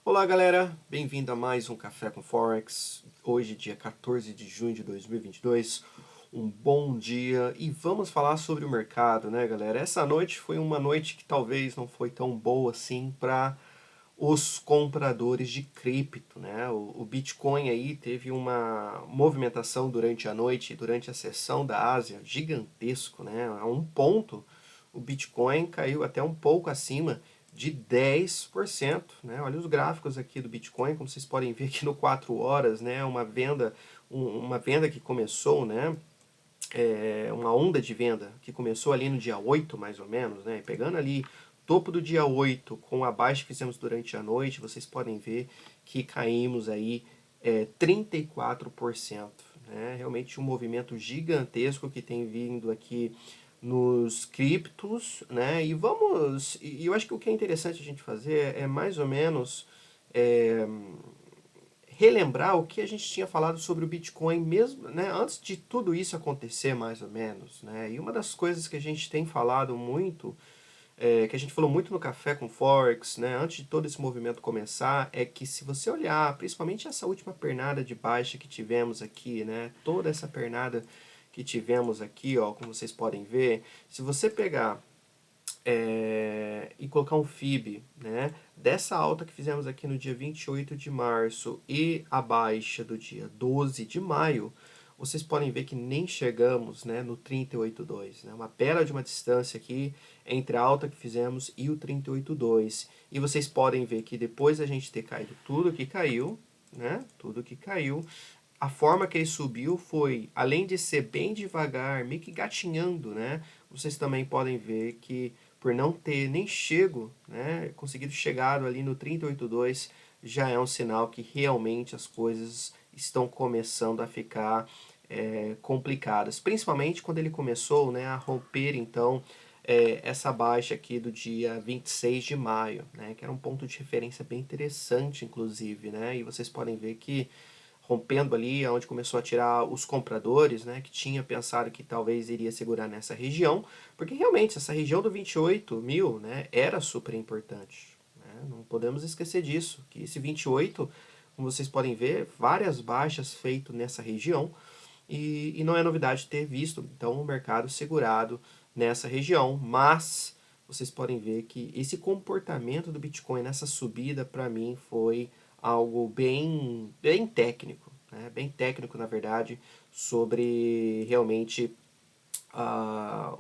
Olá galera, bem-vindo a mais um Café com Forex. Hoje, dia 14 de junho de 2022, um bom dia e vamos falar sobre o mercado, né galera? Essa noite foi uma noite que talvez não foi tão boa assim para os compradores de cripto, né? O Bitcoin aí teve uma movimentação durante a noite, durante a sessão da Ásia, gigantesco, né? A um ponto, o Bitcoin caiu até um pouco acima de 10%, né? Olha os gráficos aqui do Bitcoin, como vocês podem ver aqui no 4 horas, né? Uma venda que começou, né? Uma onda de venda que começou ali no dia 8 mais ou menos, né? Pegando ali topo do dia 8 com a baixa que fizemos durante a noite, vocês podem ver que caímos aí 34%. Né? Realmente um movimento gigantesco que tem vindo aqui nos criptos, né? E eu acho que o que é interessante a gente fazer é mais ou menos é, relembrar o que a gente tinha falado sobre o Bitcoin mesmo, né, antes de tudo isso acontecer, mais ou menos, né? E uma das coisas que a gente tem falado muito, que a gente falou muito no Café com Forex, né, antes de todo esse movimento começar, é que se você olhar, principalmente essa última pernada de baixa que tivemos aqui, né, toda essa pernada que tivemos aqui, ó, como vocês podem ver, se você pegar e colocar um FIB, né, dessa alta que fizemos aqui no dia 28 de março e a baixa do dia 12 de maio, vocês podem ver que nem chegamos, né, no 38,2, né, uma bela de uma distância aqui entre a alta que fizemos e o 38,2. E vocês podem ver que depois da gente ter caído tudo que caiu, né, tudo que caiu, a forma que ele subiu foi, além de ser bem devagar, meio que gatinhando, né? Vocês também podem ver que por não ter nem chego, né, conseguido chegar ali no 38,2, já é um sinal que realmente as coisas estão começando a ficar complicadas. Principalmente quando ele começou, né, a romper, então, essa baixa aqui do dia 26 de maio, né, que era um ponto de referência bem interessante, inclusive, né? E vocês podem ver que rompendo ali, onde começou a tirar os compradores, né, que tinha pensado que talvez iria segurar nessa região, porque realmente essa região do 28 mil, né, era super importante. Né? Não podemos esquecer disso, que esse 28, como vocês podem ver, várias baixas feitas nessa região, e não é novidade ter visto, então, o mercado segurado nessa região, mas vocês podem ver que esse comportamento do Bitcoin nessa subida, para mim, foi algo bem técnico, né? Bem técnico, na verdade, sobre realmente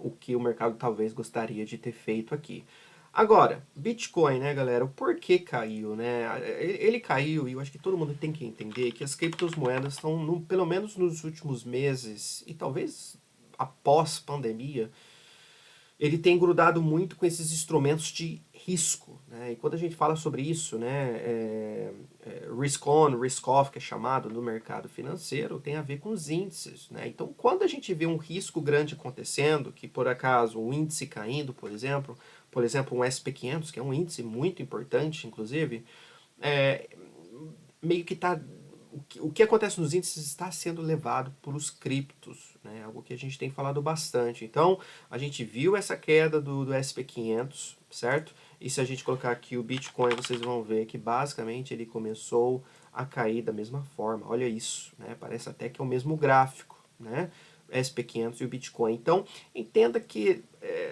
o que o mercado talvez gostaria de ter feito aqui. Agora, Bitcoin, né, galera, o porquê caiu, né? Ele caiu e eu acho que todo mundo tem que entender que as criptomoedas estão, pelo menos nos últimos meses e talvez após pandemia, ele tem grudado muito com esses instrumentos de risco, né? E quando a gente fala sobre isso, né, risk on, risk off, que é chamado no mercado financeiro, tem a ver com os índices, né? Então, quando a gente vê um risco grande acontecendo, que por acaso um índice caindo, por exemplo, um SP500, que é um índice muito importante, inclusive, é, meio que está o que acontece nos índices está sendo levado por os criptos, né? Algo que a gente tem falado bastante. Então, a gente viu essa queda do SP500, certo? E se a gente colocar aqui o Bitcoin, vocês vão ver que basicamente ele começou a cair da mesma forma. Olha isso, né? Parece até que é o mesmo gráfico, né? SP500 e o Bitcoin. Então, entenda que,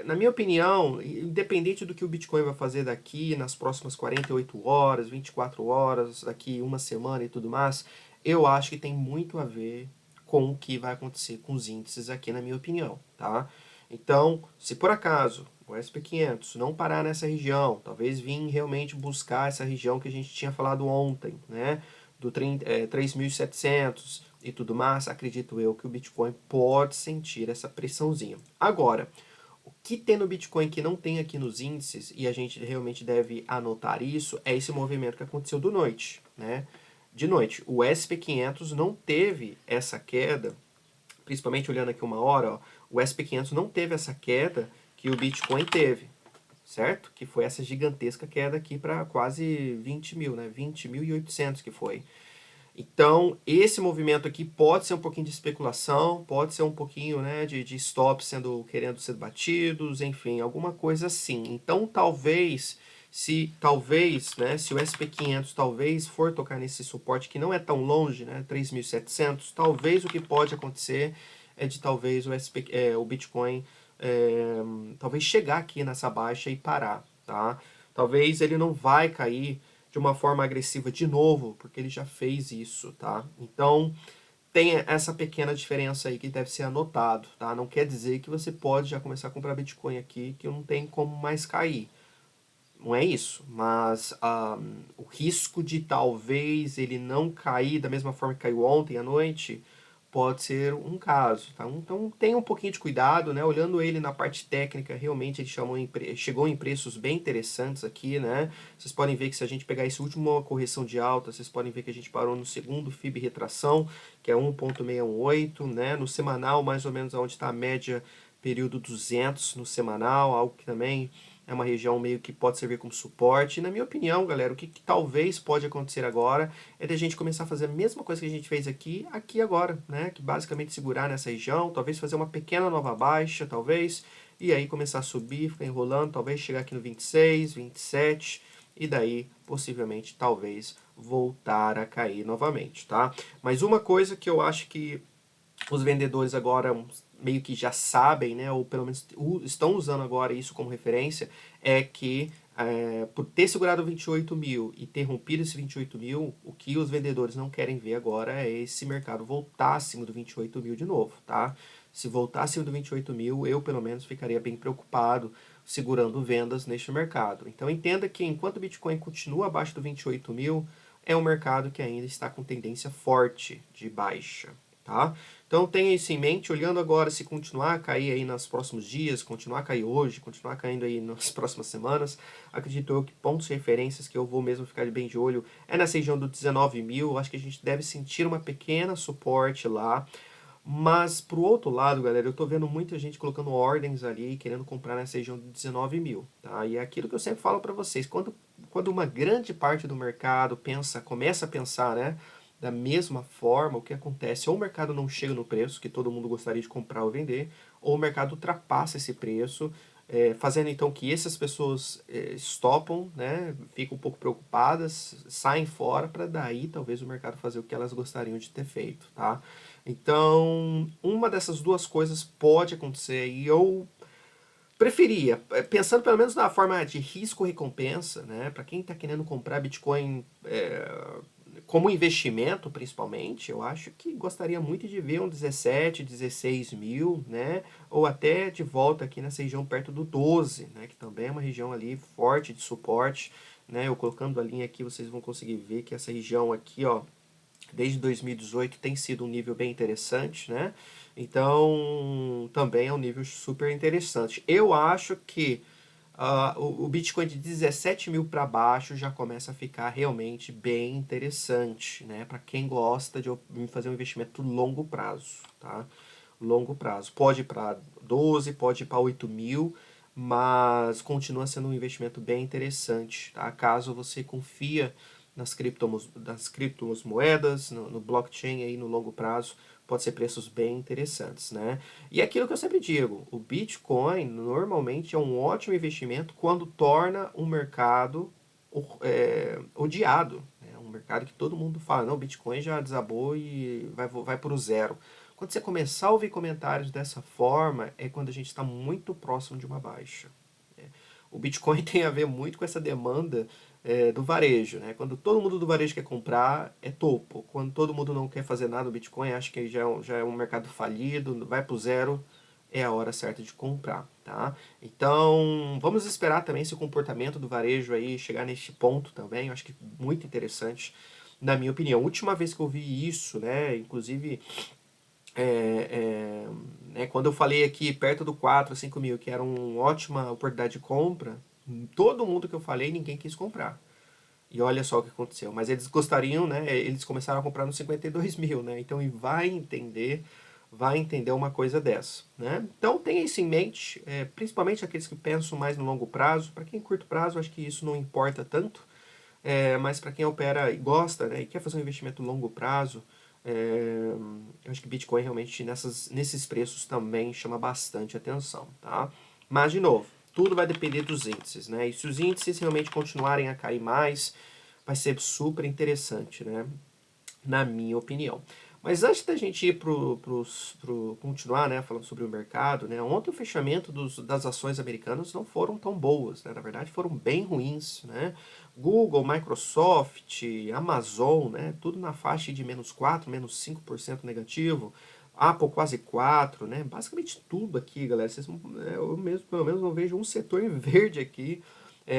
na minha opinião, independente do que o Bitcoin vai fazer daqui nas próximas 48 horas, 24 horas, daqui uma semana e tudo mais, eu acho que tem muito a ver com o que vai acontecer com os índices aqui, na minha opinião, tá? Então, se por acaso o SP500 não parar nessa região, talvez vir realmente buscar essa região que a gente tinha falado ontem, né? Do 3.700 e tudo mais, acredito eu que o Bitcoin pode sentir essa pressãozinha. Agora, o que tem no Bitcoin que não tem aqui nos índices, e a gente realmente deve anotar isso, é esse movimento que aconteceu do noite, né? De noite, o SP500 não teve essa queda, principalmente olhando aqui uma hora, ó, o SP500 não teve essa queda que o Bitcoin teve, certo? Que foi essa gigantesca queda aqui para quase 20 mil, né? 20.800 que foi. Então, esse movimento aqui pode ser um pouquinho de especulação, pode ser um pouquinho, né, de stop querendo ser batidos, enfim, alguma coisa assim. Então, talvez, Se talvez, né, se o SP500 talvez for tocar nesse suporte que não é tão longe, né, 3.700, talvez o que pode acontecer é de talvez o Bitcoin talvez chegar aqui nessa baixa e parar, tá? Talvez ele não vai cair de uma forma agressiva de novo, porque ele já fez isso, tá? Então, tem essa pequena diferença aí que deve ser anotado, tá? Não quer dizer que você pode já começar a comprar Bitcoin aqui, que não tem como mais cair. Não é isso, mas o risco de talvez ele não cair da mesma forma que caiu ontem à noite pode ser um caso, tá? Então tenha um pouquinho de cuidado, né? Olhando ele na parte técnica, realmente ele chegou em preços bem interessantes aqui, né? Vocês podem ver que se a gente pegar essa última correção de alta, vocês podem ver que a gente parou no segundo FIB retração, que é 1.618, né? No semanal, mais ou menos onde está a média período 200 no semanal, algo que também é uma região meio que pode servir como suporte. E na minha opinião, galera, o que talvez pode acontecer agora é de a gente começar a fazer a mesma coisa que a gente fez aqui agora, né? Que basicamente segurar nessa região, talvez fazer uma pequena nova baixa, talvez, e aí começar a subir, ficar enrolando, talvez chegar aqui no 26, 27, e daí, possivelmente, talvez, voltar a cair novamente, tá? Mas uma coisa que eu acho que os vendedores agora meio que já sabem, né, ou pelo menos estão usando agora isso como referência, é que por ter segurado 28 mil e ter rompido esse 28 mil, o que os vendedores não querem ver agora é esse mercado voltar acima do 28 mil de novo, tá? Se voltar acima do 28 mil, eu pelo menos ficaria bem preocupado segurando vendas neste mercado. Então entenda que enquanto o Bitcoin continua abaixo do 28 mil, é um mercado que ainda está com tendência forte de baixa, tá? Então tenha isso em mente, olhando agora se continuar a cair aí nos próximos dias, continuar a cair hoje, continuar caindo aí nas próximas semanas, acredito eu que pontos de referências que eu vou mesmo ficar bem de olho é nessa região do 19 mil, acho que a gente deve sentir uma pequena suporte lá, mas pro outro lado, galera, eu tô vendo muita gente colocando ordens ali, querendo comprar nessa região de 19 mil, tá? E é aquilo que eu sempre falo para vocês, quando uma grande parte do mercado começa a pensar, né, da mesma forma, o que acontece? Ou o mercado não chega no preço que todo mundo gostaria de comprar ou vender, ou o mercado ultrapassa esse preço, fazendo então que essas pessoas stopam, né, ficam um pouco preocupadas, saem fora para daí talvez o mercado fazer o que elas gostariam de ter feito, tá? Então, uma dessas duas coisas pode acontecer e eu preferia, pensando pelo menos na forma de risco-recompensa, né? Para quem está querendo comprar Bitcoin como investimento, principalmente, eu acho que gostaria muito de ver um 17, 16 mil, né? Ou até de volta aqui nessa região perto do 12, né? Que também é uma região ali forte de suporte, né? Eu colocando a linha aqui, vocês vão conseguir ver que essa região aqui, ó, desde 2018 tem sido um nível bem interessante, né? Então, também é um nível super interessante. Eu acho que o Bitcoin de 17 mil para baixo já começa a ficar realmente bem interessante, né? Para quem gosta de fazer um investimento longo prazo, tá? Longo prazo. Pode ir para 12, pode ir para 8 mil, mas continua sendo um investimento bem interessante, tá? Caso você confia nas criptomoedas, no blockchain aí no longo prazo, pode ser preços bem interessantes, né? E é aquilo que eu sempre digo, o Bitcoin normalmente é um ótimo investimento quando torna um mercado odiado, né? Um mercado que todo mundo fala, não, o Bitcoin já desabou e vai para o zero. Quando você começar a ouvir comentários dessa forma, é quando a gente está muito próximo de uma baixa. O Bitcoin tem a ver muito com essa demanda do varejo, né? Quando todo mundo do varejo quer comprar, é topo. Quando todo mundo não quer fazer nada no Bitcoin, acha que já é um mercado falido, vai pro zero, é a hora certa de comprar, tá? Então, vamos esperar também se o comportamento do varejo aí chegar neste ponto também, eu acho que muito interessante, na minha opinião. A última vez que eu vi isso, né, inclusive né, quando eu falei aqui perto do 4 5 mil, que era uma ótima oportunidade de compra, todo mundo que eu falei, ninguém quis comprar. E olha só o que aconteceu. Mas eles gostariam, né? Eles começaram a comprar nos 52 mil, né? Então, e vai entender uma coisa dessa, né? Então, tenha isso em mente, principalmente aqueles que pensam mais no longo prazo. Para quem curto prazo, acho que isso não importa tanto. Mas para quem opera e gosta, né, e quer fazer um investimento a longo prazo, eu acho que Bitcoin realmente nesses preços também chama bastante atenção, tá? Mas, de novo, tudo vai depender dos índices, né? E se os índices realmente continuarem a cair mais, vai ser super interessante, né? Na minha opinião. Mas antes da gente ir continuar, né, falando sobre o mercado, né, ontem o fechamento das ações americanas não foram tão boas, né, na verdade foram bem ruins, né, Google, Microsoft, Amazon, né, tudo na faixa de -4%, -5% negativo, Apple quase 4%, né, basicamente tudo aqui, galera, eu mesmo, pelo menos não vejo um setor em verde aqui.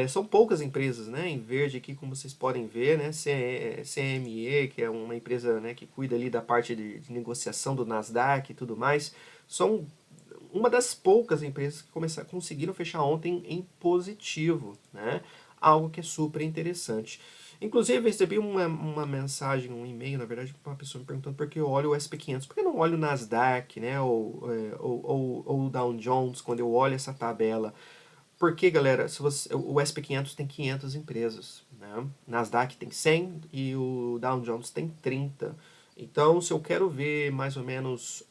São poucas empresas, né, em verde aqui, como vocês podem ver, né, CME, que é uma empresa, né, que cuida ali da parte de negociação do Nasdaq e tudo mais, são uma das poucas empresas que conseguiram fechar ontem em positivo, né, algo que é super interessante. Inclusive, eu recebi uma mensagem, um e-mail, na verdade, uma pessoa me perguntando por que eu olho o SP500, por que eu não olho o Nasdaq, né, ou o Dow Jones, quando eu olho essa tabela. Porque, galera, se você, o SP500 tem 500 empresas, né? Nasdaq tem 100 e o Dow Jones tem 30. Então, se eu quero ver mais ou menos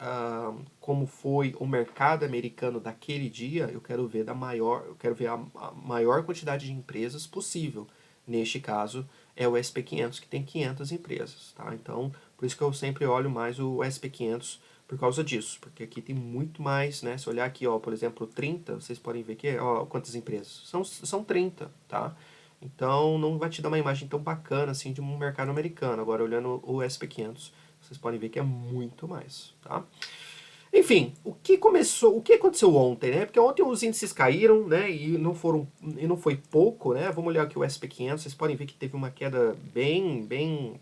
como foi o mercado americano daquele dia, eu quero ver a maior quantidade de empresas possível. Neste caso, é o SP500 que tem 500 empresas, tá? Então, por isso que eu sempre olho mais o SP500 por causa disso, porque aqui tem muito mais, né? Se olhar aqui, ó, por exemplo, 30, vocês podem ver que, ó, quantas empresas? São 30, tá? Então, não vai te dar uma imagem tão bacana, assim, de um mercado americano. Agora, olhando o SP500, vocês podem ver que é muito mais, tá? Enfim, o que aconteceu ontem, né? Porque ontem os índices caíram, né? E não foi pouco, né? Vamos olhar aqui o SP500, vocês podem ver que teve uma queda bem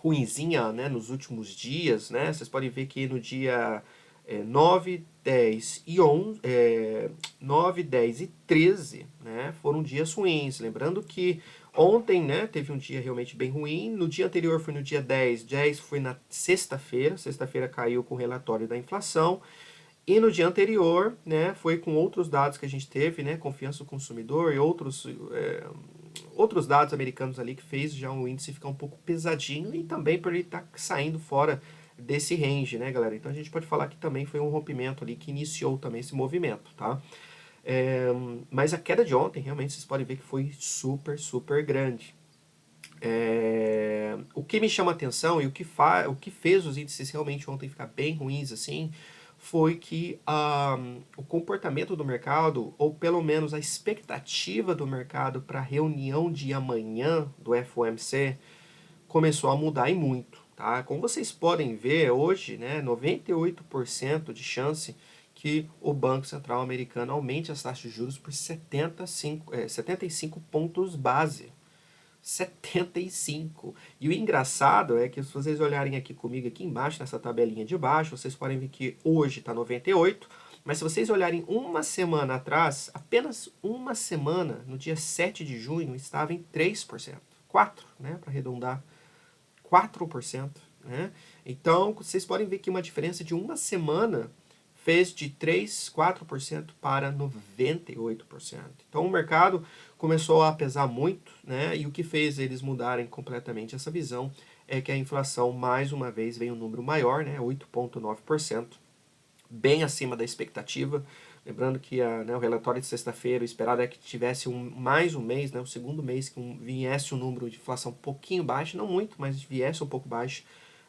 ruinzinha, né, nos últimos dias, né? Vocês podem ver que no dia 9, 10 e 11, 9, 10 e 13, né, foram dias ruins. Lembrando que ontem, né, teve um dia realmente bem ruim, no dia anterior foi no dia 10 foi na sexta-feira caiu com o relatório da inflação, e no dia anterior, né, foi com outros dados que a gente teve, né, confiança do consumidor e outros dados americanos ali que fez já o índice ficar um pouco pesadinho e também por ele estar saindo fora desse range, né, galera? Então a gente pode falar que também foi um rompimento ali que iniciou também esse movimento, tá? Mas a queda de ontem, realmente, vocês podem ver que foi super grande. O que me chama a atenção e o que fez os índices realmente ontem ficar bem ruins assim foi que o comportamento do mercado, ou pelo menos a expectativa do mercado para a reunião de amanhã do FOMC, começou a mudar e muito. Tá? Como vocês podem ver hoje, né, 98% de chance que o Banco Central americano aumente as taxas de juros por 75 pontos base. 75. E o engraçado é que se vocês olharem aqui comigo, aqui embaixo, nessa tabelinha de baixo, vocês podem ver que hoje está 98, mas se vocês olharem uma semana atrás, apenas uma semana, no dia 7 de junho, estava em 3%. 4, né, para arredondar, 4%. Né? Então, vocês podem ver que uma diferença de uma semana fez de 3, 4% para 98%. Então o mercado começou a pesar muito, né? E o que fez eles mudarem completamente essa visão é que a inflação, mais uma vez, veio um número maior, né? 8,9%, bem acima da expectativa. Lembrando que né, o relatório de sexta-feira, o esperado é que tivesse mais um mês, né, o segundo mês, que viesse um número de inflação um pouquinho baixo, não muito, mas viesse um pouco baixo,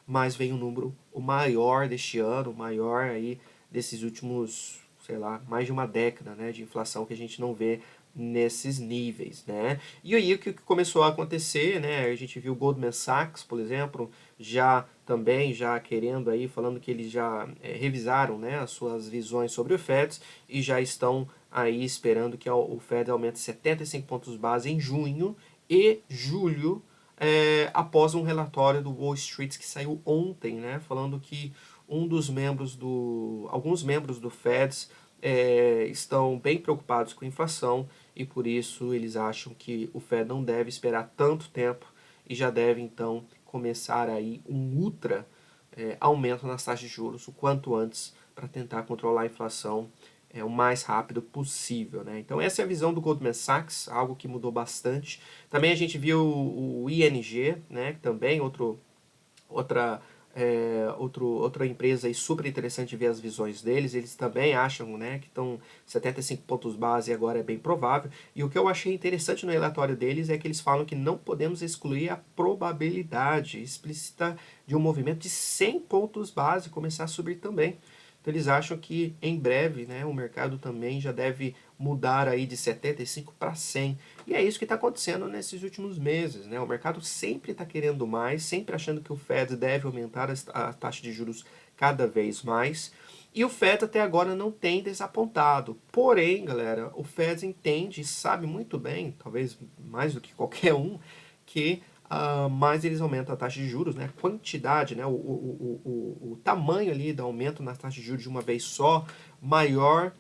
mas veio um número o maior deste ano, o maior aí desses últimos, sei lá, mais de uma década, né, de inflação que a gente não vê nesses níveis, né? E aí o que começou a acontecer, né? A gente viu o Goldman Sachs, por exemplo, já querendo aí, falando que eles já revisaram, né, as suas visões sobre o Fed e já estão aí esperando que o Fed aumente 75 pontos base em junho e julho, após um relatório do Wall Street que saiu ontem, né, falando que alguns membros do Fed estão bem preocupados com a inflação e por isso eles acham que o Fed não deve esperar tanto tempo e já deve então começar aí um ultra aumento nas taxas de juros o quanto antes para tentar controlar a inflação o mais rápido possível. Né? Então essa é a visão do Goldman Sachs, algo que mudou bastante. Também a gente viu o ING, né, também outra outra empresa aí super interessante de ver as visões deles, eles também acham, né, que estão 75 pontos base agora é bem provável. E o que eu achei interessante no relatório deles é que eles falam que não podemos excluir a probabilidade explícita de um movimento de 100 pontos base começar a subir também. Então eles acham que em breve, né, o mercado também já deve mudar aí de 75 para 100. E é isso que está acontecendo nesses últimos meses, né? O mercado sempre está querendo mais, sempre achando que o Fed deve aumentar a taxa de juros cada vez mais. E o Fed até agora não tem desapontado. Porém, galera, o Fed entende e sabe muito bem, talvez mais do que qualquer um, que mais eles aumentam a taxa de juros, né? A quantidade, né? O tamanho ali do aumento na taxa de juros de uma vez só, maior,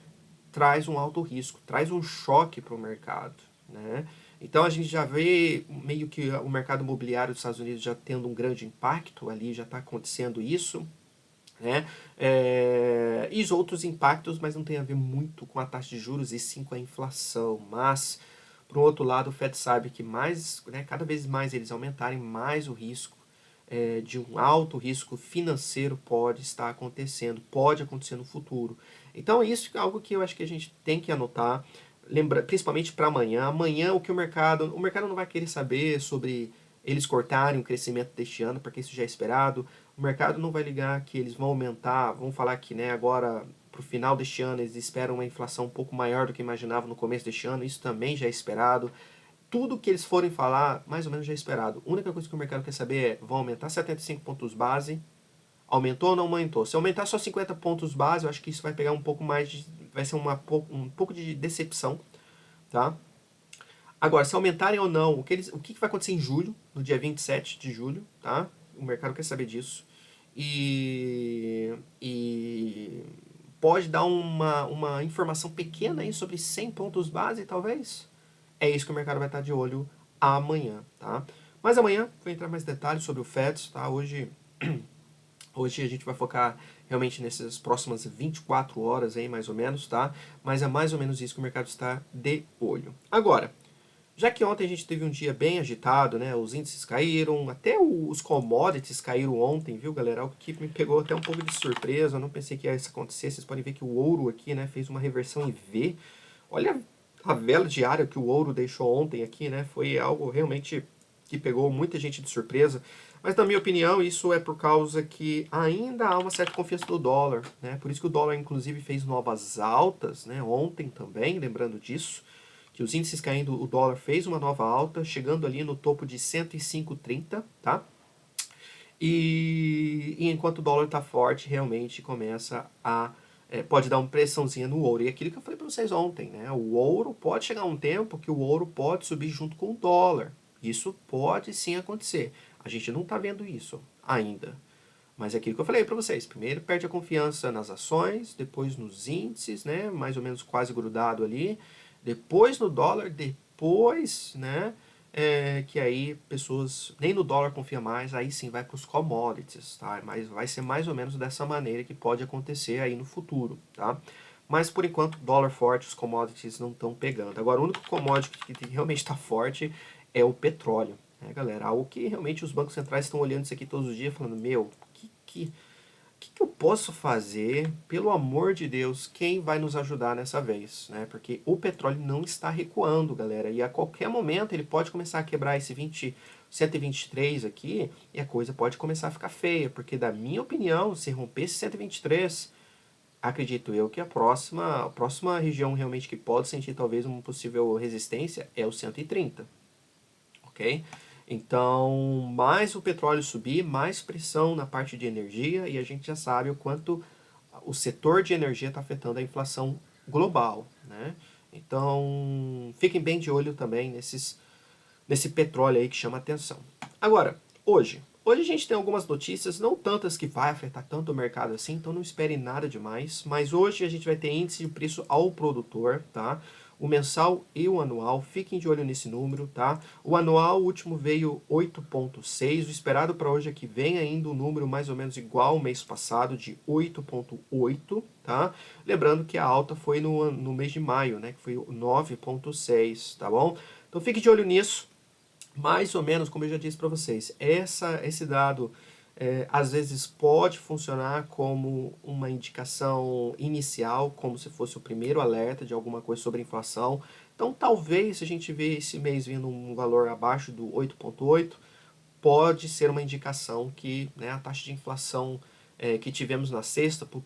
traz um alto risco, traz um choque para o mercado, né? Então a gente já vê meio que o mercado imobiliário dos Estados Unidos já tendo um grande impacto ali, já está acontecendo isso, né? E os outros impactos, mas não tem a ver muito com a taxa de juros e sim com a inflação. Mas, por outro lado, o Fed sabe que mais, né, cada vez mais eles aumentarem, mais o risco de um alto risco financeiro pode estar acontecendo, pode acontecer no futuro. Então, isso é algo que eu acho que a gente tem que anotar, lembra, principalmente para amanhã. Amanhã, o mercado não vai querer saber sobre eles cortarem o crescimento deste ano, porque isso já é esperado. O mercado não vai ligar que eles vão aumentar, vão falar que, né, agora para o final deste ano eles esperam uma inflação um pouco maior do que imaginavam no começo deste ano, isso também já é esperado. Tudo que eles forem falar, mais ou menos já é esperado. A única coisa que o mercado quer saber é, vão aumentar 75 pontos base, aumentou ou não aumentou? Se aumentar só 50 pontos base, eu acho que isso vai pegar um pouco mais de, vai ser um pouco de decepção, tá? Agora, se aumentarem ou não, o que vai acontecer em julho, no dia 27 de julho, tá? O mercado quer saber disso. E pode dar uma informação pequena aí sobre 100 pontos base, talvez. É isso que o mercado vai estar de olho amanhã, tá? Mas amanhã vou entrar mais detalhes sobre o FED, tá? Hoje a gente vai focar realmente nessas próximas 24 horas aí, mais ou menos, tá? Mas é mais ou menos isso que o mercado está de olho. Agora, já que ontem a gente teve um dia bem agitado, né? Os índices caíram, até os commodities caíram ontem, viu, galera? Algo que me pegou até um pouco de surpresa, eu não pensei que ia isso acontecer. Vocês podem ver que o ouro aqui, né, fez uma reversão em V. Olha a vela diária que o ouro deixou ontem aqui, né? Foi algo realmente que pegou muita gente de surpresa. Mas na minha opinião, isso é por causa que ainda há uma certa confiança no dólar, né? Por isso que o dólar inclusive fez novas altas, né? Ontem também, lembrando disso, que os índices caindo, o dólar fez uma nova alta, chegando ali no topo de 105,30, tá? E enquanto o dólar está forte, realmente começa a pode dar uma pressãozinha no ouro. E aquilo que eu falei para vocês ontem, né? O ouro pode chegar um tempo que o ouro pode subir junto com o dólar. Isso pode sim acontecer. A gente não está vendo isso ainda. Mas é aquilo que eu falei para vocês. Primeiro perde a confiança nas ações, depois nos índices, né? Mais ou menos quase grudado ali. Depois no dólar, depois, né? Que aí pessoas nem no dólar confia mais, aí sim vai para os commodities, tá? Mas vai ser mais ou menos dessa maneira que pode acontecer aí no futuro, tá? Mas por enquanto, dólar forte, os commodities não estão pegando. Agora, o único commodity que realmente está forte é o petróleo, né, galera? Algo que realmente os bancos centrais estão olhando isso aqui todos os dias, falando: meu, o que eu posso fazer, pelo amor de Deus, quem vai nos ajudar nessa vez, né? Porque o petróleo não está recuando, galera, e a qualquer momento ele pode começar a quebrar esse 123 aqui e a coisa pode começar a ficar feia, porque da minha opinião, se romper esse 123, acredito eu que a próxima região realmente que pode sentir talvez uma possível resistência é o 130, ok? Então, mais o petróleo subir, mais pressão na parte de energia, e a gente já sabe o quanto o setor de energia está afetando a inflação global, né? Então, fiquem bem de olho também nesse petróleo aí que chama atenção. Agora, hoje a gente tem algumas notícias, não tantas que vai afetar tanto o mercado assim, então não espere nada demais, mas hoje a gente vai ter índice de preço ao produtor, tá? O mensal e o anual, fiquem de olho nesse número, tá? O anual, o último veio 8,6, o esperado para hoje é que vem ainda um número mais ou menos igual ao mês passado, de 8,8, tá? Lembrando que a alta foi no mês de maio, né, que foi 9,6, tá bom? Então fique de olho nisso. Mais ou menos, como eu já disse para vocês, esse dado Às vezes pode funcionar como uma indicação inicial, como se fosse o primeiro alerta de alguma coisa sobre inflação. Então, talvez, se a gente vê esse mês vindo um valor abaixo do 8,8, pode ser uma indicação que, né, a taxa de inflação que tivemos na sexta, para o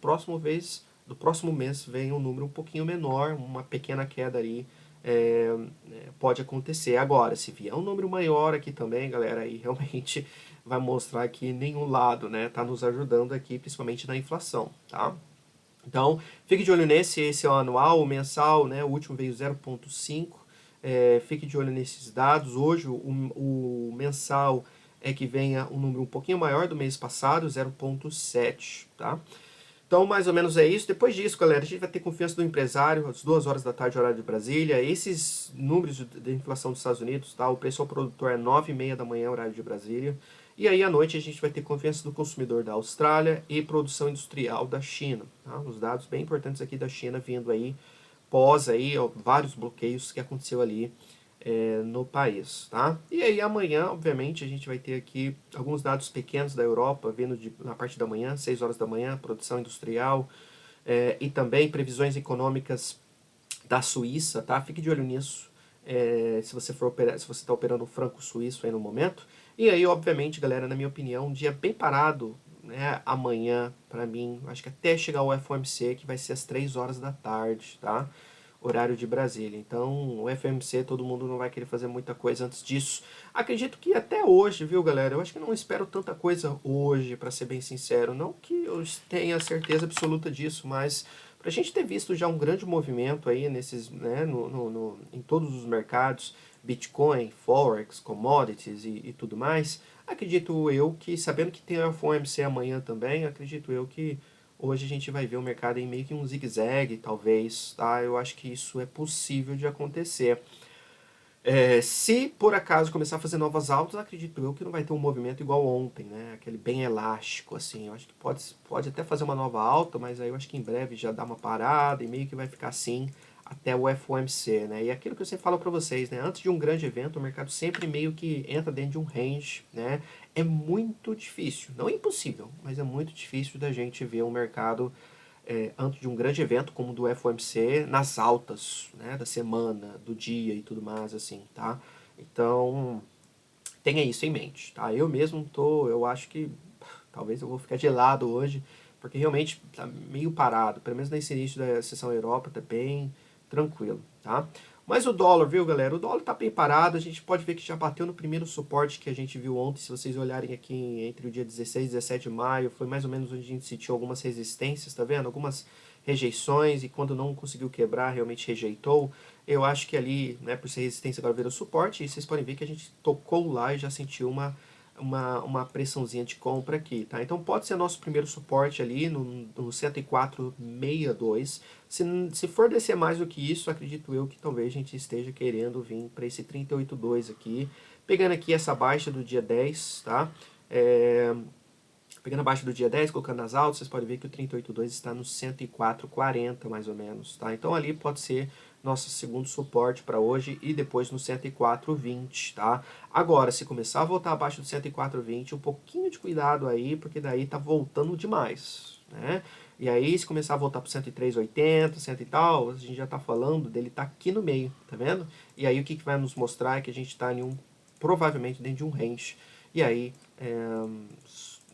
do próximo mês, vem um número um pouquinho menor, uma pequena queda ali pode acontecer. Agora, se vier um número maior aqui também, galera, aí realmente vai mostrar que nenhum lado, né, tá nos ajudando aqui, principalmente na inflação, tá? Então, fique de olho nesse, esse é o anual, o mensal, né, o último veio 0,5, fique de olho nesses dados. Hoje, o mensal é que venha um número um pouquinho maior do mês passado, 0,7, tá? Então, mais ou menos é isso. Depois disso, galera, a gente vai ter confiança do empresário, às 2 horas da tarde, horário de Brasília. Esses números de inflação dos Estados Unidos, tá? O preço ao produtor é 9h30 da manhã, horário de Brasília. E aí, à noite, a gente vai ter confiança do consumidor da Austrália e produção industrial da China. Tá? Os dados bem importantes aqui da China vindo aí, pós aí, ó, vários bloqueios que aconteceu ali no país, tá? E aí amanhã, obviamente, a gente vai ter aqui alguns dados pequenos da Europa, vindo na parte da manhã, 6 horas da manhã, produção industrial, e também previsões econômicas da Suíça, tá? Fique de olho nisso, se você for operar, se você está operando o franco suíço aí no momento. E aí, obviamente, galera, na minha opinião, um dia bem parado, né, amanhã, para mim, acho que até chegar o FOMC, que vai ser às 3 horas da tarde, tá? Horário de Brasília. Então, o FOMC, todo mundo não vai querer fazer muita coisa antes disso. Acredito que até hoje, viu, galera? Eu acho que não espero tanta coisa hoje, para ser bem sincero. Não que eu tenha certeza absoluta disso, mas para a gente ter visto já um grande movimento aí nesses, né, em todos os mercados, Bitcoin, Forex, commodities e tudo mais, acredito eu que, sabendo que tem a FOMC amanhã também, acredito eu que hoje a gente vai ver o mercado em meio que um zigue-zague, talvez, tá? Eu acho que isso é possível de acontecer. Se por acaso começar a fazer novas altas, acredito eu que não vai ter um movimento igual ontem, né? Aquele bem elástico, assim. Eu acho que pode até fazer uma nova alta, mas aí eu acho que em breve já dá uma parada e meio que vai ficar assim até o FOMC, né? E aquilo que eu sempre falo para vocês, né? Antes de um grande evento, o mercado sempre meio que entra dentro de um range, né? É muito difícil, não é impossível, mas é muito difícil da gente ver um mercado antes de um grande evento como o do FOMC, nas altas, né, da semana, do dia e tudo mais, assim, tá? Então, tenha isso em mente, tá? Eu mesmo eu acho que talvez eu vou ficar gelado hoje, porque realmente tá meio parado, pelo menos nesse início da sessão Europa, tá bem tranquilo, tá? Mas o dólar, viu, galera? O dólar tá bem parado, a gente pode ver que já bateu no primeiro suporte que a gente viu ontem, se vocês olharem aqui entre o dia 16 e 17 de maio, foi mais ou menos onde a gente sentiu algumas resistências, tá vendo? Algumas rejeições, e quando não conseguiu quebrar, realmente rejeitou. Eu acho que ali, né, por ser resistência, agora virou suporte, e vocês podem ver que a gente tocou lá e já sentiu uma pressãozinha de compra aqui, tá? Então pode ser nosso primeiro suporte ali no 104,62. Se for descer mais do que isso, acredito eu que talvez a gente esteja querendo vir para esse 38,2 aqui, pegando aqui essa baixa do dia 10, tá? Pegando a baixa do dia 10, colocando as altas, vocês podem ver que o 38,2 está no 104,40 mais ou menos, tá? Então ali pode ser nosso segundo suporte para hoje e depois no 104,20, tá? Agora, se começar a voltar abaixo do 104,20, um pouquinho de cuidado aí, porque daí tá voltando demais, né? E aí, se começar a voltar para 103,80, 100 e tal, a gente já tá falando dele tá aqui no meio, tá vendo? E aí o que vai nos mostrar é que a gente tá provavelmente dentro de um range. E aí,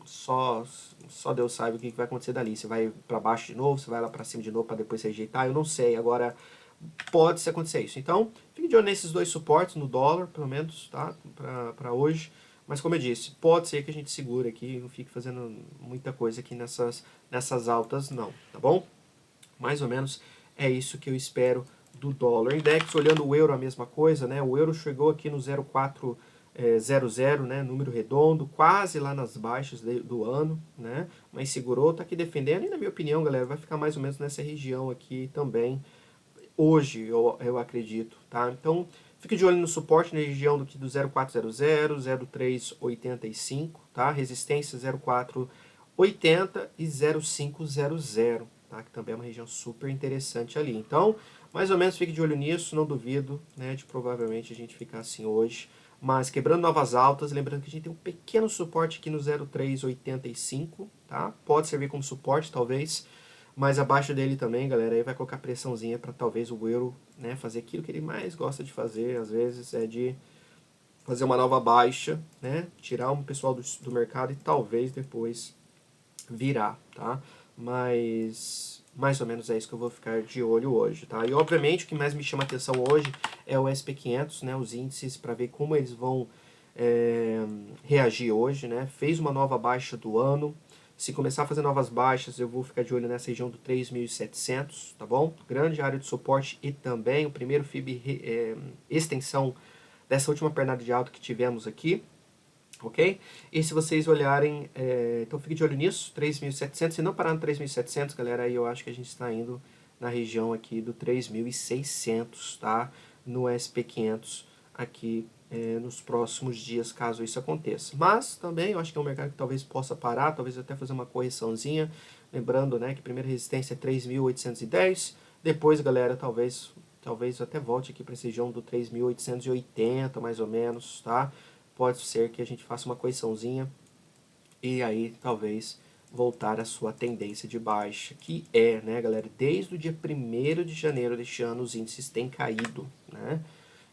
só Deus sabe o que vai acontecer dali. Você vai para baixo de novo, você vai lá para cima de novo para depois rejeitar, eu não sei. Agora, pode se acontecer isso. Então, fique de olho nesses dois suportes, no dólar, pelo menos, tá? Para hoje. Mas como eu disse, pode ser que a gente segure aqui e não fique fazendo muita coisa aqui nessas altas, não, tá bom? Mais ou menos é isso que eu espero do dólar. Index, olhando o euro, a mesma coisa, né? O euro chegou aqui no 0,400, né? Número redondo, quase lá nas baixas do ano, né? Mas segurou, tá aqui defendendo e, na minha opinião, galera, vai ficar mais ou menos nessa região aqui também hoje, eu acredito, tá? Então, fique de olho no suporte na região do 0,400, 0,385, tá? Resistência 0,480 e 0,500, tá? Que também é uma região super interessante ali. Então, mais ou menos fique de olho nisso, não duvido, né, de provavelmente a gente ficar assim hoje, mas quebrando novas altas, lembrando que a gente tem um pequeno suporte aqui no 0,385, tá? Pode servir como suporte, talvez, mas abaixo dele também, galera, aí vai colocar pressãozinha para talvez o euro, né, fazer aquilo que ele mais gosta de fazer, às vezes, é de fazer uma nova baixa, né, tirar um pessoal do mercado e talvez depois virar, tá? Mas mais ou menos é isso que eu vou ficar de olho hoje, tá? E obviamente o que mais me chama atenção hoje é o SP500, né? Os índices para ver como eles vão reagir hoje, né? Fez uma nova baixa do ano. Se começar a fazer novas baixas, eu vou ficar de olho nessa região do 3.700, tá bom? Grande área de suporte e também o primeiro FIB extensão dessa última pernada de alta que tivemos aqui, ok? E se vocês olharem, então fique de olho nisso, 3.700, se não parar no 3.700, galera, aí eu acho que a gente está indo na região aqui do 3.600, tá? No SP500 aqui nos próximos dias, caso isso aconteça. Mas também eu acho que é um mercado que talvez possa parar, talvez até fazer uma correçãozinha, lembrando, né, que a primeira resistência é 3.810, depois, galera, talvez eu até volte aqui para essa região do 3.880, mais ou menos, tá? Pode ser que a gente faça uma correçãozinha e aí talvez voltar à sua tendência de baixa, que é, né, galera, desde o dia 1º de janeiro deste ano os índices têm caído, né?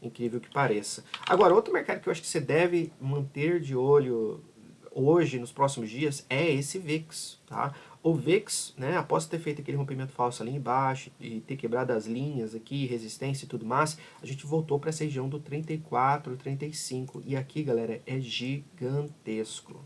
Incrível que pareça. Agora, outro mercado que eu acho que você deve manter de olho hoje, nos próximos dias, é esse VIX, tá? O VIX, né, após ter feito aquele rompimento falso ali embaixo e ter quebrado as linhas aqui, resistência e tudo mais, a gente voltou para essa região do 34, 35. E aqui, galera, é gigantesco.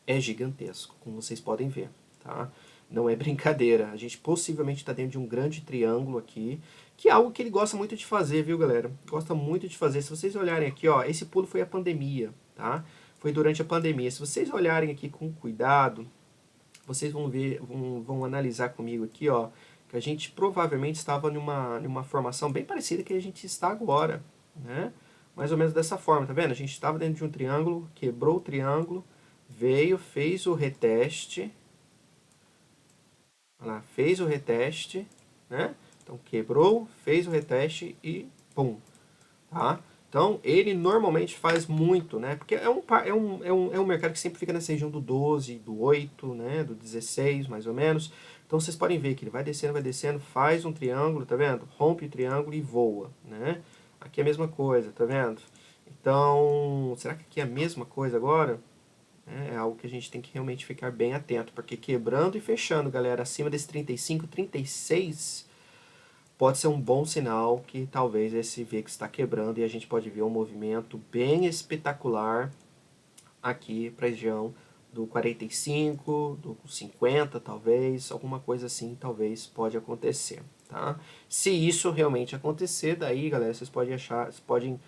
É gigantesco, como vocês podem ver, tá? Não é brincadeira. A gente possivelmente está dentro de um grande triângulo aqui, que é algo que ele gosta muito de fazer, viu, galera? Gosta muito de fazer. Se vocês olharem aqui, ó, esse pulo foi a pandemia, tá? Foi durante a pandemia. Se vocês olharem aqui com cuidado, vocês vão ver, vão analisar comigo aqui, ó, que a gente provavelmente estava numa formação bem parecida que a gente está agora, né? Mais ou menos dessa forma, tá vendo? A gente estava dentro de um triângulo, quebrou o triângulo, veio, fez o reteste, olha lá, fez o reteste, né? Então quebrou, fez o reteste e pum, tá? Então, ele normalmente faz muito, né? Porque é um mercado que sempre fica nessa região do 12, do 8, né? Do 16, mais ou menos. Então, vocês podem ver que ele vai descendo, faz um triângulo, tá vendo? Rompe o triângulo e voa, né? Aqui é a mesma coisa, tá vendo? Então, será que aqui é a mesma coisa agora? É algo que a gente tem que realmente ficar bem atento, porque quebrando e fechando, galera, acima desse 35, 36 pode ser um bom sinal que talvez esse VIX está quebrando e a gente pode ver um movimento bem espetacular aqui para a região do 45, do 50 talvez, alguma coisa assim talvez pode acontecer, tá? Se isso realmente acontecer, daí, galera, vocês podem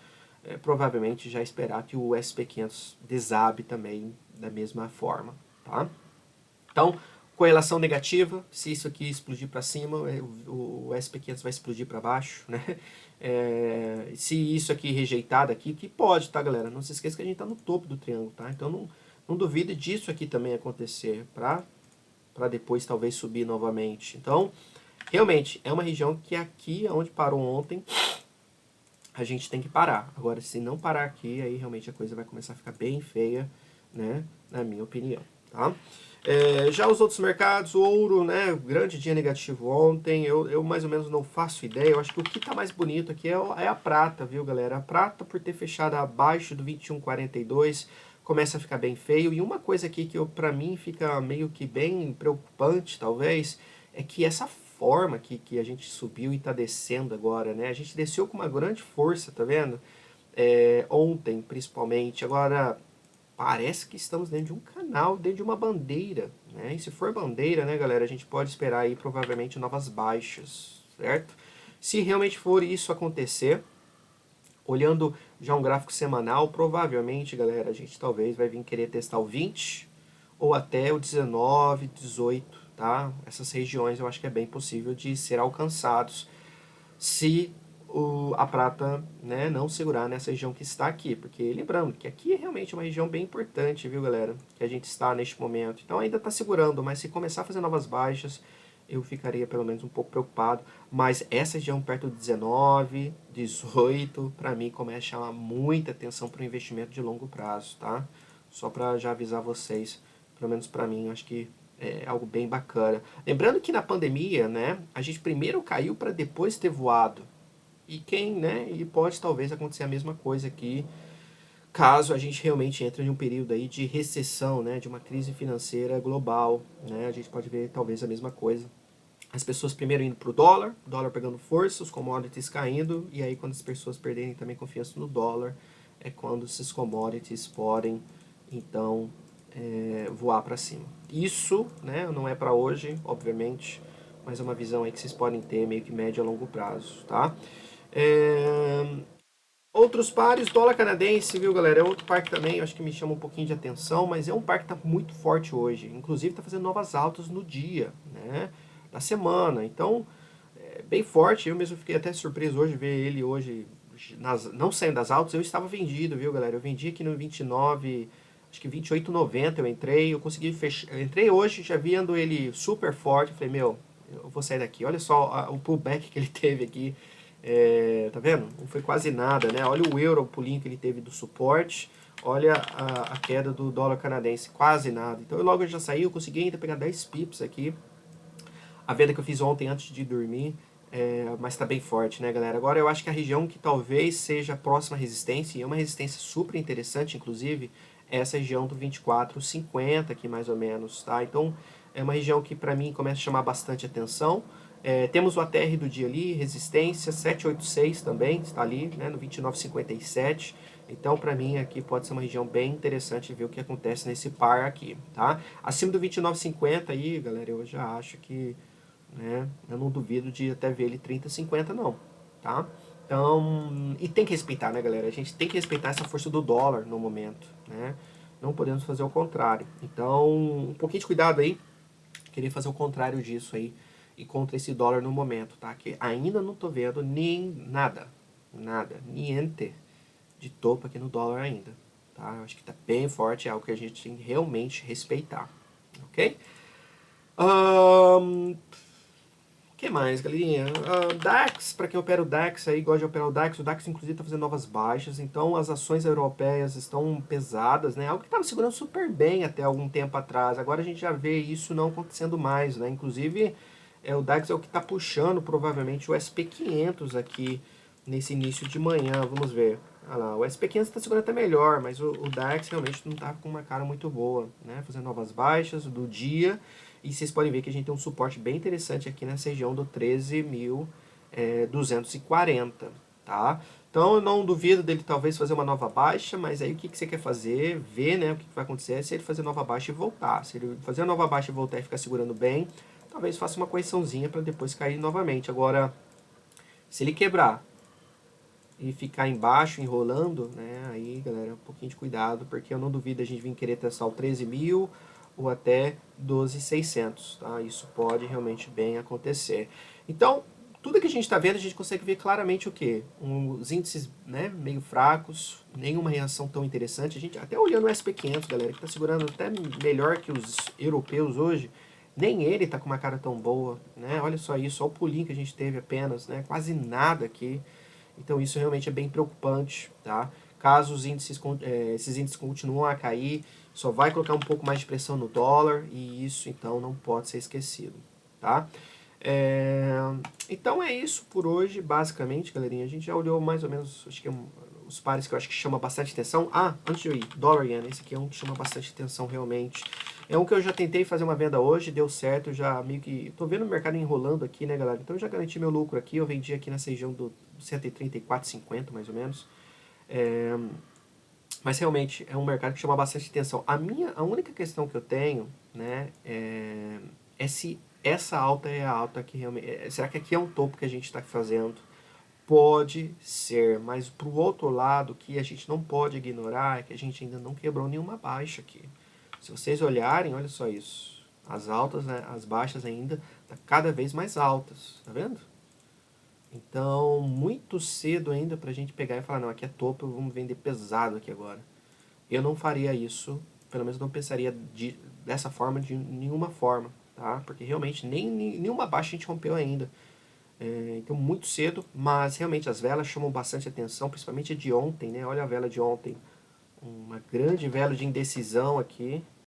provavelmente já esperar que o SP500 desabe também da mesma forma, tá? Então, correlação negativa, se isso aqui explodir para cima, o SP500 vai explodir para baixo, né? Se isso aqui rejeitar daqui, que pode, tá, galera? Não se esqueça que a gente está no topo do triângulo, tá? Então, não duvide disso aqui também acontecer, para depois talvez subir novamente. Então, realmente, é uma região que aqui, onde parou ontem, a gente tem que parar. Agora, se não parar aqui, aí realmente a coisa vai começar a ficar bem feia, né? Na minha opinião, tá? Já os outros mercados, o ouro, né? Grande dia negativo ontem. Eu mais ou menos não faço ideia. Eu acho que o que tá mais bonito aqui é a prata, viu, galera? A prata, por ter fechado abaixo do 21,42, começa a ficar bem feio. E uma coisa aqui que para mim fica meio que bem preocupante, talvez, é que essa forma que a gente subiu e está descendo agora, né? A gente desceu com uma grande força, tá vendo? Ontem, principalmente. Agora, parece que estamos dentro de um canal, dentro de uma bandeira, né? E se for bandeira, né, galera, a gente pode esperar aí provavelmente novas baixas, certo? Se realmente for isso acontecer, olhando já um gráfico semanal, provavelmente, galera, a gente talvez vai vir querer testar o 20 ou até o 19, 18, tá? Essas regiões eu acho que é bem possível de ser alcançados se a prata, né, não segurar nessa região que está aqui, porque lembrando que aqui é realmente uma região bem importante, viu, galera, que a gente está neste momento. Então ainda está segurando, mas se começar a fazer novas baixas, eu ficaria pelo menos um pouco preocupado. Mas essa região perto de 19, 18, para mim começa a chamar muita atenção para o investimento de longo prazo, tá? Só para já avisar vocês, pelo menos para mim, eu acho que é algo bem bacana. Lembrando que na pandemia, né, a gente primeiro caiu para depois ter voado. E né, e pode talvez acontecer a mesma coisa aqui, caso a gente realmente entre em um período aí de recessão, né, de uma crise financeira global, né, a gente pode ver talvez a mesma coisa. As pessoas primeiro indo para o dólar pegando força, os commodities caindo, e aí quando as pessoas perderem também confiança no dólar, é quando esses commodities podem, então, voar para cima. Isso, né, não é para hoje, obviamente, mas é uma visão aí que vocês podem ter meio que médio a longo prazo, tá? É, outros pares, dólar canadense, viu, galera? É outro par que também, eu acho que me chama um pouquinho de atenção, mas é um par que está muito forte hoje. Inclusive, está fazendo novas altas no dia, né? Da semana. Então, é bem forte. Eu mesmo fiquei até surpreso hoje ver ele hoje, não saindo das altas. Eu estava vendido, viu, galera? Eu vendi aqui no 29, acho que 28,90 eu entrei. Eu consegui fechar. Eu entrei hoje, já vendo ele super forte. Eu falei, meu, eu vou sair daqui. Olha só o pullback que ele teve aqui. Tá vendo? Não foi quase nada, né? Olha o euro, o pulinho que ele teve do suporte. Olha a queda do dólar canadense, quase nada. Então logo eu já saí, eu consegui ainda pegar 10 pips aqui. A venda que eu fiz ontem antes de dormir, mas tá bem forte, né, galera? Agora eu acho que a região que talvez seja a próxima resistência, e é uma resistência super interessante, inclusive, é essa região do 24,50 aqui mais ou menos, tá? Então é uma região que para mim começa a chamar bastante atenção. Temos o ATR do dia ali, resistência 786 também, está ali, né, no 29,57. Então, para mim, aqui pode ser uma região bem interessante ver o que acontece nesse par aqui, tá? Acima do 29,50 aí, galera, eu já acho que, né, eu não duvido de até ver ele 30,50 não, tá? Então, e tem que respeitar, né, galera? A gente tem que respeitar essa força do dólar no momento, né? Não podemos fazer o contrário. Então, um pouquinho de cuidado aí, querer fazer o contrário disso aí e contra esse dólar no momento, tá? Que ainda não tô vendo nem nada, niente de topo aqui no dólar ainda, tá? Eu acho que tá bem forte, é algo que a gente tem que realmente respeitar, ok? Que mais, galerinha? DAX, para quem opera o DAX aí, gosta de operar o DAX inclusive está fazendo novas baixas, então as ações europeias estão pesadas, né? Algo que estava segurando super bem até algum tempo atrás. Agora a gente já vê isso não acontecendo mais, né? Inclusive, o DAX é o que está puxando provavelmente o SP500 aqui nesse início de manhã. Vamos ver. Olha lá, o SP500 está segurando até melhor, mas o DAX realmente não está com uma cara muito boa, né? Fazendo novas baixas do dia. E vocês podem ver que a gente tem um suporte bem interessante aqui nessa região do 13.240, tá? Então eu não duvido dele talvez fazer uma nova baixa, mas aí o que você quer fazer? Ver, né, o que vai acontecer se ele fazer nova baixa e voltar. Se ele fazer a nova baixa e voltar e ficar segurando bem, talvez faça uma correçãozinha para depois cair novamente. Agora, se ele quebrar e ficar embaixo, enrolando, né? Aí, galera, um pouquinho de cuidado, porque eu não duvido a gente vir querer testar o 13.000 ou até 12.600, tá? Isso pode realmente bem acontecer. Então, tudo que a gente está vendo, a gente consegue ver claramente o quê? Os índices, né, meio fracos, nenhuma reação tão interessante. A gente até olhando o SP500, galera, que está segurando até melhor que os europeus hoje, nem ele está com uma cara tão boa, né? Olha só isso, olha o pulinho que a gente teve apenas, né? Quase nada aqui. Então isso realmente é bem preocupante, tá? Caso esses índices continuam a cair, só vai colocar um pouco mais de pressão no dólar e isso então não pode ser esquecido, tá? É, então é isso por hoje, basicamente, galerinha. A gente já olhou mais ou menos, acho que os pares que eu acho que chama bastante atenção. Antes de eu ir, dólar yen, esse aqui é um que chama bastante atenção realmente. É um que eu já tentei fazer uma venda hoje, deu certo, já meio que... Tô vendo o mercado enrolando aqui, né, galera? Então eu já garanti meu lucro aqui, eu vendi aqui nessa região do 134,50, mais ou menos. É, mas realmente é um mercado que chama bastante atenção. A única questão que eu tenho, né, é se essa alta é a alta que realmente... será que aqui é um topo que a gente está fazendo? Pode ser, mas pro outro lado, que a gente não pode ignorar é que a gente ainda não quebrou nenhuma baixa aqui. Se vocês olharem, olha só isso. As altas, né, as baixas ainda, tá cada vez mais altas, tá vendo? Então, muito cedo ainda pra gente pegar e falar, não, aqui é topo, vamos vender pesado aqui agora. Eu não faria isso, pelo menos não pensaria dessa forma, de nenhuma forma. tá? Porque realmente nenhuma baixa a gente rompeu ainda. Então muito cedo, mas realmente as velas chamam bastante atenção, principalmente a de ontem, né? Olha a vela de ontem, uma grande vela de indecisão aqui,